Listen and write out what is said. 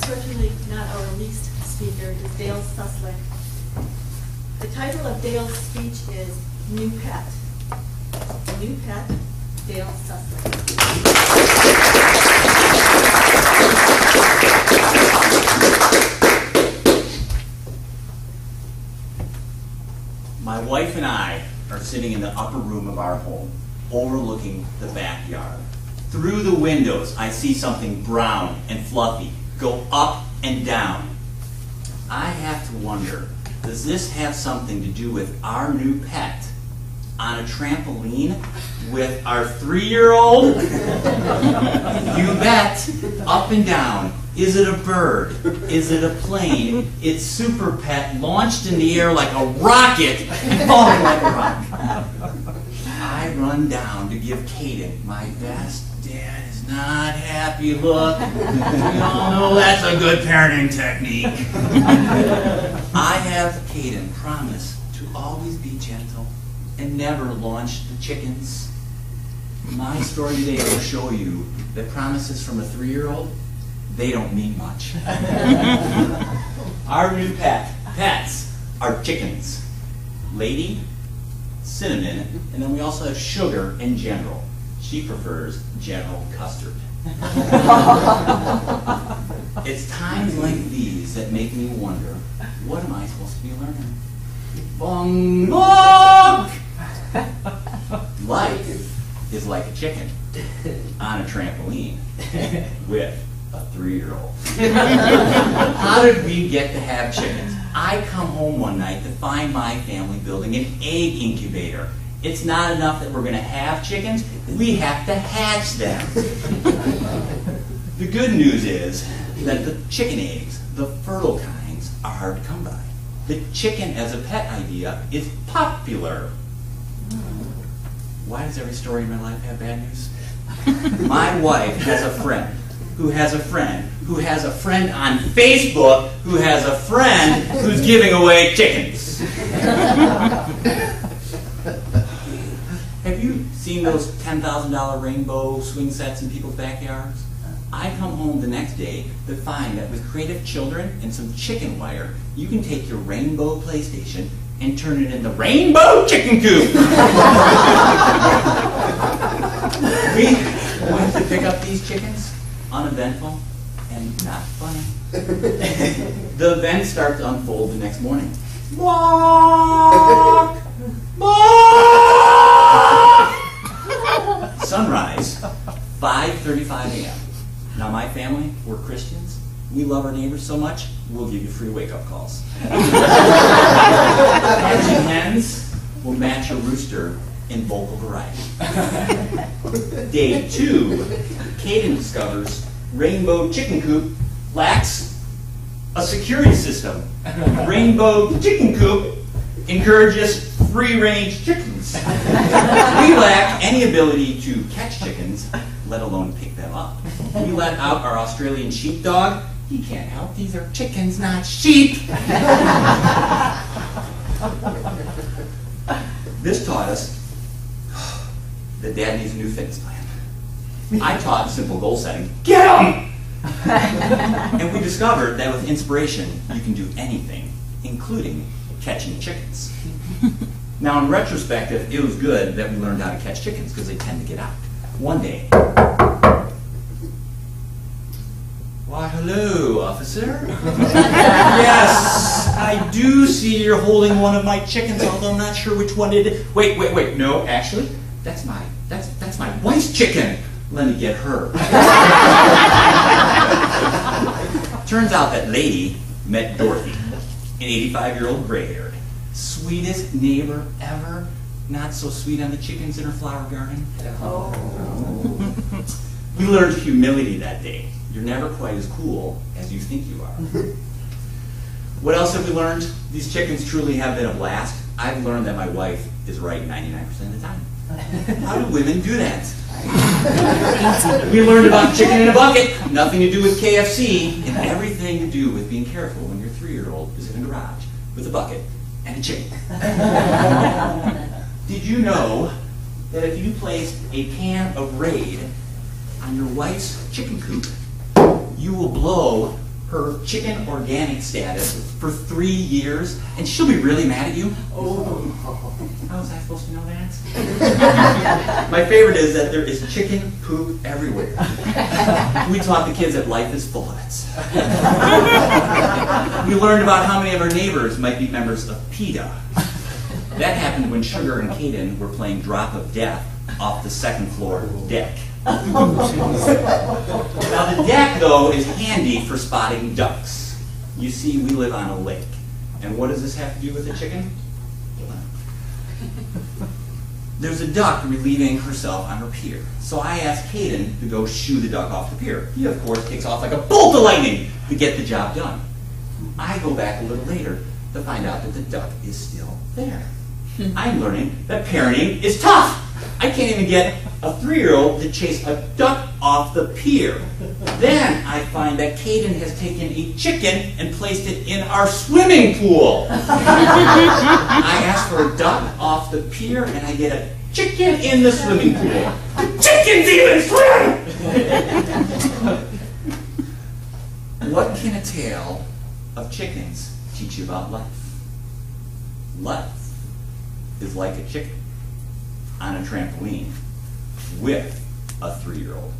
certainly not our least speaker, is Dale Suslick. The title of Dale's speech is New Pet. New Pet, Dale Suslick. My wife and I are sitting in the upper room of our home, overlooking the backyard. Through the windows, I see something brown and fluffy go up and down. I have to wonder, does this have something to do with our new pet on a trampoline with our 3-year-old? You bet. Up and down. Is it a bird? Is it a plane? It's Super Pet launched in the air like a rocket and falling like a rock. I run down to give Caden my best dad is not happy look. We all know that's a good parenting technique. I have Caden promise to always be gentle and never launch the chickens. My story today will show you that promises from a 3-year-old, they don't mean much. Our new pets are chickens. Lady, cinnamon, and then we also have Sugar and General. She prefers General Custard. It's times like these that make me wonder, what am I supposed to be learning? Bong bong! Life is like a chicken on a trampoline with a 3-year-old. How did we get to have chickens? I come home one night to find my family building an egg incubator. It's not enough that we're going to have chickens, we have to hatch them. The good news is that the chicken eggs, the fertile kinds, are hard to come by. The chicken as a pet idea is popular. Why does every story in my life have bad news? My wife has a friend who has a friend who has a friend on Facebook who has a friend who's giving away chickens. Have you seen those $10,000 rainbow swing sets in people's backyards? I come home the next day to find that with creative children and some chicken wire, you can take your rainbow PlayStation and turn it into rainbow chicken coop. We went to pick up these chickens, uneventful and not funny. The event starts to unfold the next morning. Walk! Walk! Sunrise, 5:35 a.m. Now my family, we're Christians. We love our neighbors so much, we'll give you free wake-up calls. Hatching hens will match a rooster in vocal variety. Day 2, Caden discovers rainbow chicken coop lacks a security system. Rainbow chicken coop encourages free-range chickens. We lack any ability to catch chickens, let alone pick them up. We let out our Australian sheepdog. He can't help, these are chickens, not sheep. This taught us that Dad needs a new fitness plan. I taught simple goal setting. Get 'em! And we discovered that with inspiration, you can do anything, including catching chickens. Now, in retrospective, it was good that we learned how to catch chickens because they tend to get out. One day, why, hello, officer. Yes, I do see you're holding one of my chickens, although I'm not sure which one it is. Wait, no, actually, that's my wife's chicken. Let me get her. Turns out that lady met Dorothy, an 85-year-old gray-haired, sweetest neighbor ever. Not so sweet on the chickens in her flower garden. Oh. We learned humility that day. You're never quite as cool as you think you are. What else have we learned? These chickens truly have been a blast. I've learned that my wife is right 99% of the time. How do women do that? We learned about chicken in a bucket. Nothing to do with KFC, and everything to do with being careful when your 3-year-old is in a garage with a bucket and a chicken. Did you know that if you placed a can of Raid on your wife's chicken coop, you will blow her chicken organic status for 3 years, and she'll be really mad at you. Oh, how was I supposed to know that? My favorite is that there is chicken poop everywhere. We taught the kids that life is full of it. We learned about how many of our neighbors might be members of PETA. That happened when Sugar and Kaden were playing Drop of Death off the second floor deck. Now the deck, though, is handy for spotting ducks. You see, we live on a lake. And what does this have to do with the chicken? There's a duck relieving herself on her pier. So I asked Kaden to go shoo the duck off the pier. He, of course, takes off like a bolt of lightning to get the job done. I go back a little later to find out that the duck is still there. I'm learning that parenting is tough. I can't even get a 3-year-old to chase a duck off the pier. Then I find that Kaden has taken a chicken and placed it in our swimming pool. I ask for a duck off the pier and I get a chicken in the swimming pool. The chickens even swim! What can a tale of chickens teach you about life? Life is like a chicken on a trampoline with a 3-year-old.